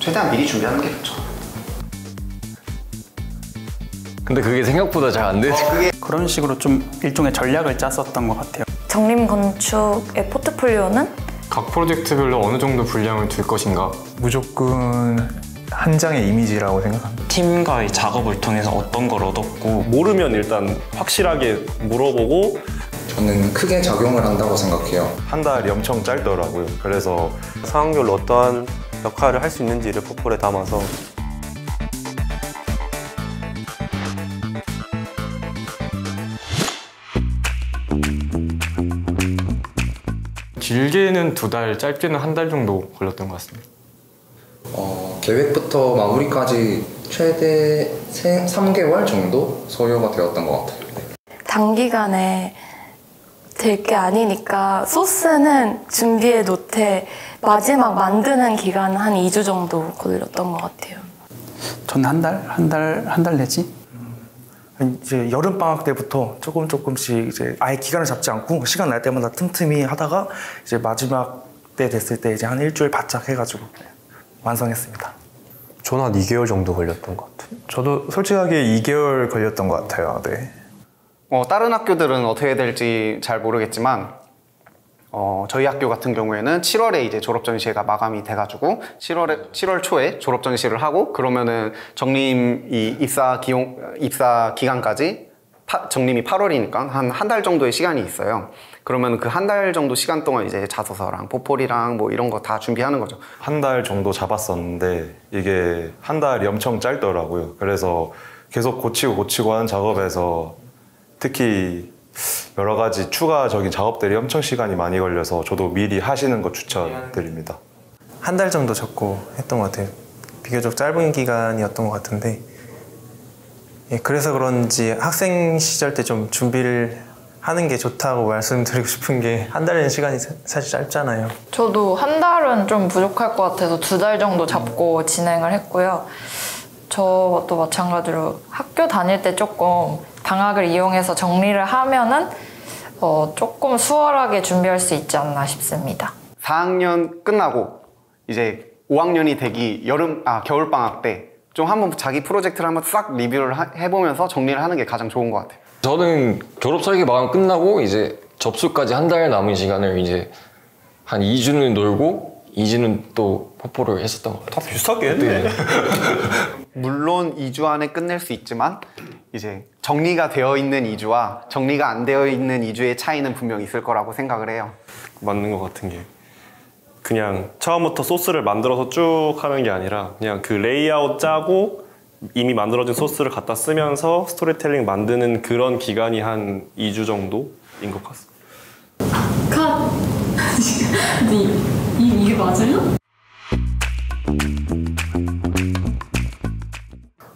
최대한 미리 준비하는 게 좋죠. 근데 그게 생각보다 잘 안 되죠. 그런 식으로 좀 일종의 전략을 짰었던 것 같아요. 정림건축의 포트폴리오는 각 프로젝트별로 어느 정도 분량을 둘 것인가? 무조건 한 장의 이미지라고 생각합니다. 팀과의 작업을 통해서 어떤 걸 얻었고 모르면 일단 확실하게 물어보고 저는 크게 작용을 한다고 생각해요. 한 달이 엄청 짧더라고요. 그래서 상황별로 어떠한 역할을 할 수 있는지를 포폴에 담아서 길게는 2달, 짧게는 1달 정도 걸렸던 것 같습니다. 계획부터 마무리까지 최대 3개월 정도 소요가 되었던 것 같아요. 단기간에 될 게 아니니까 소스는 준비해 놓되 마지막 만드는 기간은 한 2주 정도 걸렸던 것 같아요. 전 한 달 내지? 이제 여름 방학 때부터 조금씩 이제 아예 기간을 잡지 않고 시간 날 때마다 틈틈이 하다가 이제 마지막 때 됐을 때 이제 한 일주일 바짝 해가지고 완성했습니다. 저는 한 2개월 정도 걸렸던 것 같아요. 저도 솔직하게 2개월 걸렸던 것 같아요. 네. 다른 학교들은 어떻게 될지 잘 모르겠지만 저희 학교 같은 경우에는 7월에 이제 졸업 전시회가 마감이 돼가지고 7월 초에 졸업 전시를 하고 그러면은 정림 입사 기간까지 정림이 8월이니까 한 달 정도의 시간이 있어요. 그러면 그 한 달 정도 시간 동안 이제 자소서랑 포폴이랑 뭐 이런 거 다 준비하는 거죠. 한 달 정도 잡았었는데 이게 한 달이 엄청 짧더라고요. 그래서 계속 고치고 하는 작업에서 특히 여러 가지 추가적인 작업들이 엄청 시간이 많이 걸려서 저도 미리 하시는 거 추천드립니다. 한 달 정도 적고 했던 것 같아요. 비교적 짧은 기간이었던 것 같은데 그래서 그런지 학생 시절 때 좀 준비를 하는 게 좋다고 말씀드리고 싶은 게 한 달이라는 시간이 사실 짧잖아요. 저도 한 달은 좀 부족할 것 같아서 2달 정도 잡고 진행을 했고요. 저도 마찬가지로 학교 다닐 때 조금 방학을 이용해서 정리를 하면은 조금 수월하게 준비할 수 있지 않나 싶습니다. 4학년 끝나고 이제 5학년이 되기 겨울방학 때 좀 한번 자기 프로젝트를 한번 싹 리뷰를 해보면서 정리를 하는 게 가장 좋은 것 같아요. 저는 졸업 설계 마감 끝나고 이제 접수까지 한 달 남은 시간을 이제 한 2주는 놀고 2주는 또 포포를 했었던 것 같아요. 다 비슷하게 했네. 물론 2주 안에 끝낼 수 있지만 이제 정리가 되어 있는 2주와 정리가 안 되어 있는 2주의 차이는 분명히 있을 거라고 생각을 해요. 맞는 것 같은 게 그냥 처음부터 소스를 만들어서 쭉 하는 게 아니라 그냥 그 레이아웃 짜고 이미 만들어진 소스를 갖다 쓰면서 스토리텔링 만드는 그런 기간이 한 2주 정도인 것 같습니다. 컷! 이게 맞아요?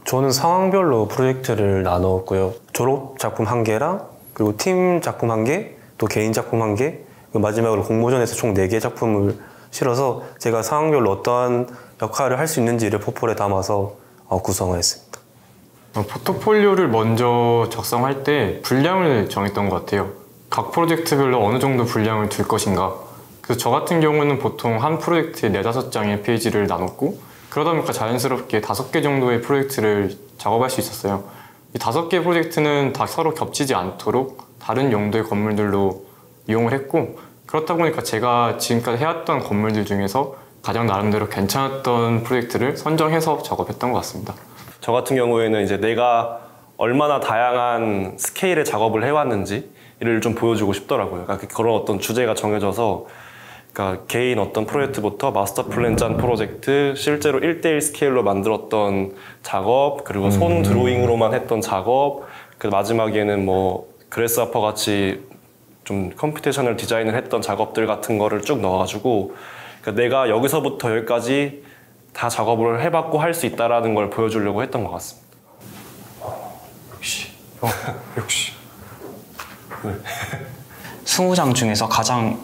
저는 상황별로 프로젝트를 나누었고요. 졸업 작품 1개랑 그리고 팀 작품 1개, 또 개인 작품 1개, 마지막으로 공모전에서 총 4개 작품을 실어서 제가 상황별로 어떠한 역할을 할 수 있는지를 포폴에 담아서 구성을 했습니다. 포트폴리오를 먼저 작성할 때 분량을 정했던 것 같아요. 각 프로젝트별로 어느 정도 분량을 둘 것인가. 그래서 저 같은 경우는 보통 한 프로젝트에 4-5장의 페이지를 나눴고 그러다 보니까 자연스럽게 5개 정도의 프로젝트를 작업할 수 있었어요. 이 5개 프로젝트는 다 서로 겹치지 않도록 다른 용도의 건물들로 이용을 했고 그렇다 보니까 제가 지금까지 해왔던 건물들 중에서 가장 나름대로 괜찮았던 프로젝트를 선정해서 작업했던 것 같습니다. 저 같은 경우에는 이제 내가 얼마나 다양한 스케일의 작업을 해왔는지를 좀 보여주고 싶더라고요. 그러니까 그런 어떤 주제가 정해져서 그러니까 개인 어떤 프로젝트부터 마스터 플랜 짠 프로젝트, 실제로 1:1 스케일로 만들었던 작업, 그리고 손 드로잉으로만 했던 작업, 그 마지막에는 뭐 그래스하퍼 같이 좀 컴퓨테이셔널 디자인을 했던 작업들 같은 거를 쭉 넣어가지고 그러니까 내가 여기서부터 여기까지 다 작업을 해봤고 할 수 있다는 걸 보여주려고 했던 것 같습니다. 역시. 20장 중에서 가장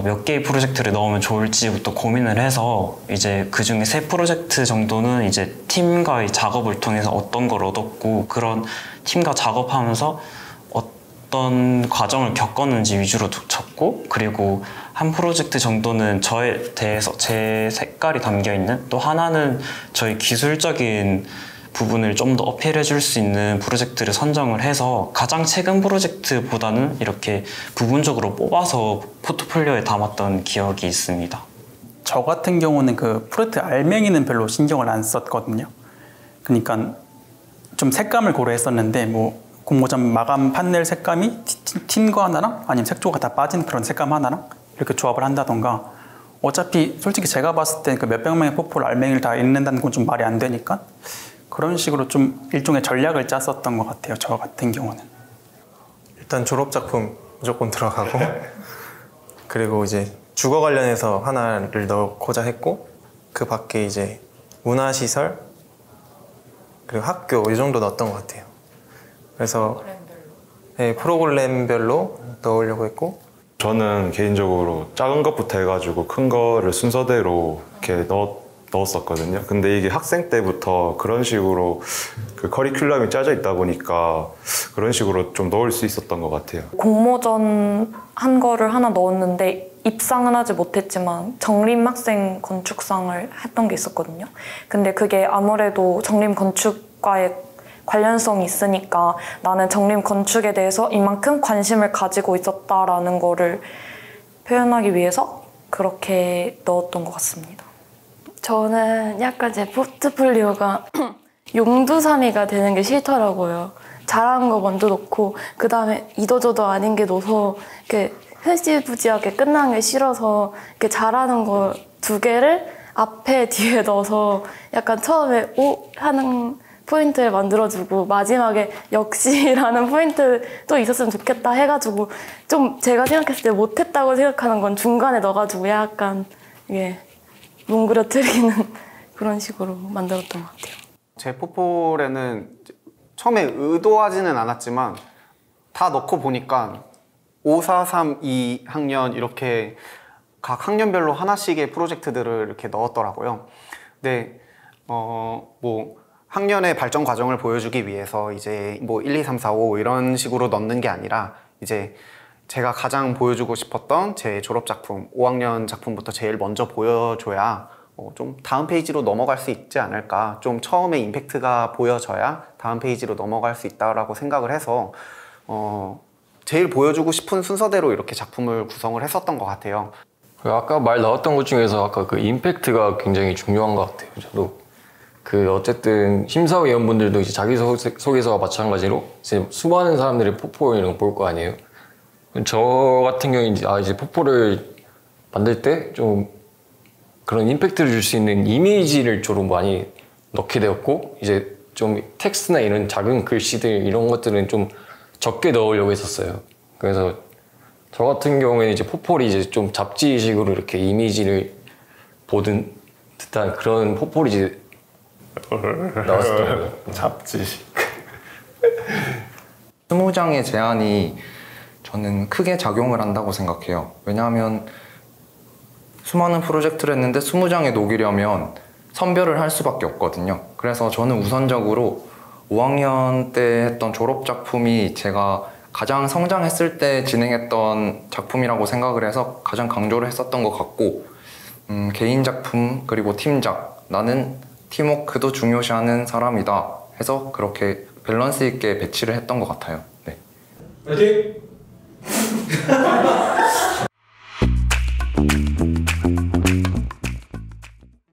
몇 개의 프로젝트를 넣으면 좋을지부터 고민을 해서 이제 그 중에 3 프로젝트 정도는 이제 팀과의 작업을 통해서 어떤 걸 얻었고 그런 팀과 작업하면서 어떤 과정을 겪었는지 위주로 잡고 그리고 한 프로젝트 정도는 저에 대해서 제 색깔이 담겨 있는, 또 하나는 저희 기술적인 부분을 좀 더 어필해 줄 수 있는 프로젝트를 선정을 해서 가장 최근 프로젝트보다는 이렇게 부분적으로 뽑아서 포트폴리오에 담았던 기억이 있습니다. 저 같은 경우는 그 프로젝트 알맹이는 별로 신경을 안 썼거든요. 그러니까 좀 색감을 고려했었는데 뭐 공모전 마감 판넬 색감이 팀거 하나랑 아니면 색조가 다 빠진 그런 색감 하나랑 이렇게 조합을 한다던가, 어차피 솔직히 제가 봤을 때 그 몇백 명의 포폴 알맹이를 다 읽는다는 건 좀 말이 안 되니까 그런 식으로 좀 일종의 전략을 짰었던 것 같아요. 저 같은 경우는. 일단 졸업작품 무조건 들어가고 그리고 이제 주거 관련해서 하나를 넣고자 했고, 그 밖에 이제 문화시설 그리고 학교 이 정도 넣었던 것 같아요. 그래서 네, 프로그램별로 넣으려고 했고, 저는 개인적으로 작은 것부터 해가지고 큰 거를 순서대로 이렇게 넣었었거든요. 근데 이게 학생 때부터 그런 식으로 그 커리큘럼이 짜져 있다 보니까 그런 식으로 좀 넣을 수 있었던 것 같아요. 공모전 한 거를 하나 넣었는데 입상은 하지 못했지만 정림학생 건축상을 했던 게 있었거든요. 근데 그게 아무래도 정림건축과의 관련성이 있으니까 나는 정림건축에 대해서 이만큼 관심을 가지고 있었다라는 거를 표현하기 위해서 그렇게 넣었던 것 같습니다. 저는 약간 제 포트폴리오가 용두사미가 되는 게 싫더라고요. 잘하는 거 먼저 놓고 그 다음에 이도저도 아닌 게 넣어서 이렇게 흐지부지하게 끝나는 게 싫어서 이렇게 잘하는 거 2개를 앞에 뒤에 넣어서 약간 처음에 오 하는 포인트를 만들어주고 마지막에 역시라는 포인트도 있었으면 좋겠다 해가지고 좀 제가 생각했을 때 못했다고 생각하는 건 중간에 넣어가지고 약간 이게 뭉그러뜨리는 그런 식으로 만들었던 것 같아요. 제 포폴에는 처음에 의도하지는 않았지만 다 넣고 보니까 5, 4, 3, 2학년 이렇게 각 학년별로 하나씩의 프로젝트들을 이렇게 넣었더라고요. 근데 뭐 학년의 발전 과정을 보여주기 위해서 이제 뭐 1, 2, 3, 4, 5 이런 식으로 넣는 게 아니라 이제 제가 가장 보여주고 싶었던 제 졸업작품 5학년 작품부터 제일 먼저 보여줘야 좀 다음 페이지로 넘어갈 수 있지 않을까, 좀 처음에 임팩트가 보여져야 다음 페이지로 넘어갈 수 있다라고 생각을 해서 제일 보여주고 싶은 순서대로 이렇게 작품을 구성을 했었던 것 같아요. 아까 말 나왔던 것 중에서 아까 그 임팩트가 굉장히 중요한 것 같아요. 저도 그 어쨌든 심사위원분들도 이제 자기소개서와 마찬가지로 이제 수많은 사람들이 포폴 이런 거 볼 거 아니에요. 저 같은 경우에 이제 포폴을 만들 때 좀 그런 임팩트를 줄 수 있는 이미지를 주로 많이 넣게 되었고, 이제 좀 텍스트나 이런 작은 글씨들 이런 것들은 좀 적게 넣으려고 했었어요. 그래서 저 같은 경우에는 이제 포폴이 이제 좀 잡지식으로 이렇게 이미지를 보든 듯한 그런 포폴이 이제 나왔었더라고요. 잡지식. 20장의 제한이 저는 크게 작용을 한다고 생각해요. 왜냐하면 수많은 프로젝트를 했는데 20장에 녹이려면 선별을 할 수밖에 없거든요. 그래서 저는 우선적으로 5학년 때 했던 졸업작품이 제가 가장 성장했을 때 진행했던 작품이라고 생각을 해서 가장 강조를 했었던 것 같고, 개인작품 그리고 팀작, 나는 팀워크도 중요시하는 사람이다 해서 그렇게 밸런스 있게 배치를 했던 것 같아요. 네. 화이팅!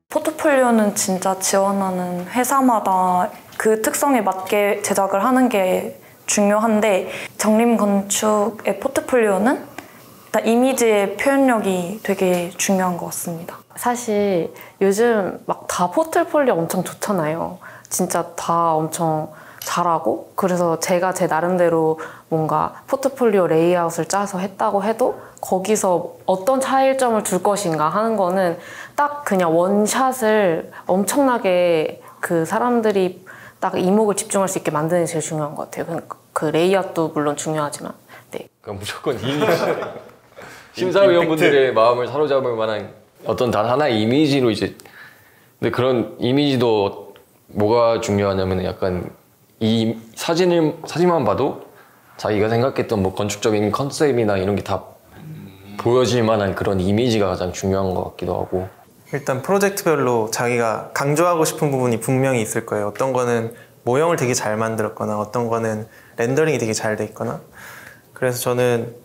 포트폴리오는 진짜 지원하는 회사마다 그 특성에 맞게 제작을 하는 게 중요한데, 정림건축의 포트폴리오는 일단 이미지의 표현력이 되게 중요한 것 같습니다. 사실 요즘 막 다 포트폴리오 엄청 좋잖아요. 진짜 다 엄청 잘하고, 그래서 제가 제 나름대로 뭔가 포트폴리오 레이아웃을 짜서 했다고 해도 거기서 어떤 차이점을 줄 것인가 하는 거는 딱 그냥 원샷을 엄청나게 그 사람들이 딱 이목을 집중할 수 있게 만드는 게 제일 중요한 것 같아요. 그 레이아웃도 물론 중요하지만. 네. 그러니까 무조건 이미지. 심사위원분들의 마음을 사로잡을 만한 어떤 단 하나의 이미지로 이제, 근데 그런 이미지도 뭐가 중요하냐면 약간 이 사진만 봐도 자기가 생각했던 뭐 건축적인 컨셉이나 이런 게 다 보여질 만한 그런 이미지가 가장 중요한 것 같기도 하고. 일단 프로젝트별로 자기가 강조하고 싶은 부분이 분명히 있을 거예요. 어떤 거는 모형을 되게 잘 만들었거나 어떤 거는 렌더링이 되게 잘 돼 있거나. 그래서 저는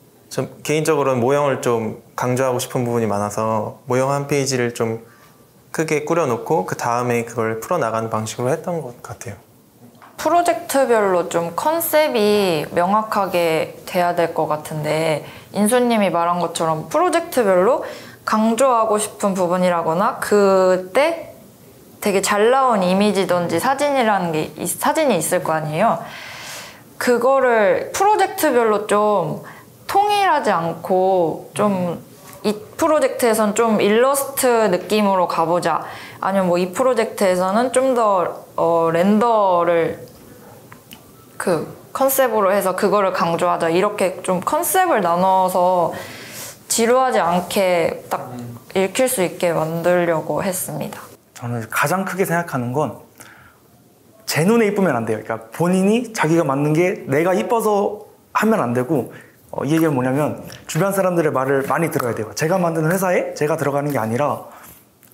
개인적으로는 모형을 좀 강조하고 싶은 부분이 많아서 모형 한 페이지를 좀 크게 꾸려놓고 그 다음에 그걸 풀어나가는 방식으로 했던 것 같아요. 프로젝트별로 좀 컨셉이 명확하게 돼야 될 것 같은데 인수님이 말한 것처럼 프로젝트별로 강조하고 싶은 부분이라거나 그때 되게 잘 나온 이미지든지 사진이 있을 거 아니에요. 그거를 프로젝트별로 좀 통일하지 않고 좀 이 프로젝트에선 좀 일러스트 느낌으로 가보자, 아니면 뭐 이 프로젝트에서는 좀 더 렌더를 그 컨셉으로 해서 그거를 강조하자, 이렇게 좀 컨셉을 나눠서 지루하지 않게 딱 읽힐 수 있게 만들려고 했습니다. 저는 가장 크게 생각하는 건 제 눈에 이쁘면 안 돼요. 그러니까 본인이 자기가 만든 게 내가 이뻐서 하면 안 되고, 이 얘기는 뭐냐면 주변 사람들의 말을 많이 들어야 돼요. 제가 만드는 회사에 제가 들어가는 게 아니라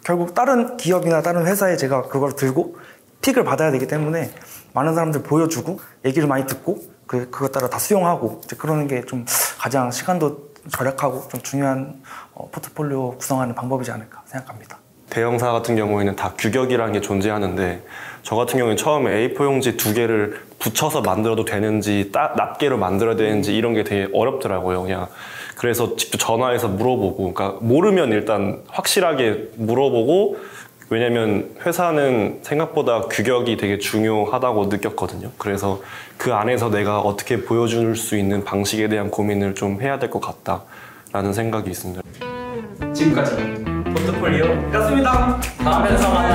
결국 다른 기업이나 다른 회사에 제가 그걸 들고 픽을 받아야 되기 때문에 많은 사람들 보여주고 얘기를 많이 듣고 그것 따라 다 수용하고 이제 그러는 게 좀 가장 시간도 절약하고 좀 중요한 포트폴리오 구성하는 방법이지 않을까 생각합니다. 대형사 같은 경우에는 다 규격이라는 게 존재하는데 저 같은 경우는 처음에 A4 용지 2개를 붙여서 만들어도 되는지 낱개로 만들어야 되는지 이런 게 되게 어렵더라고요. 그냥 그래서 직접 전화해서 물어보고, 그러니까 모르면 일단 확실하게 물어보고, 왜냐면 회사는 생각보다 규격이 되게 중요하다고 느꼈거든요. 그래서 그 안에서 내가 어떻게 보여줄 수 있는 방식에 대한 고민을 좀 해야 될 것 같다라는 생각이 있습니다. 지금까지 포트폴리오였습니다. 다음 편에서 만나요.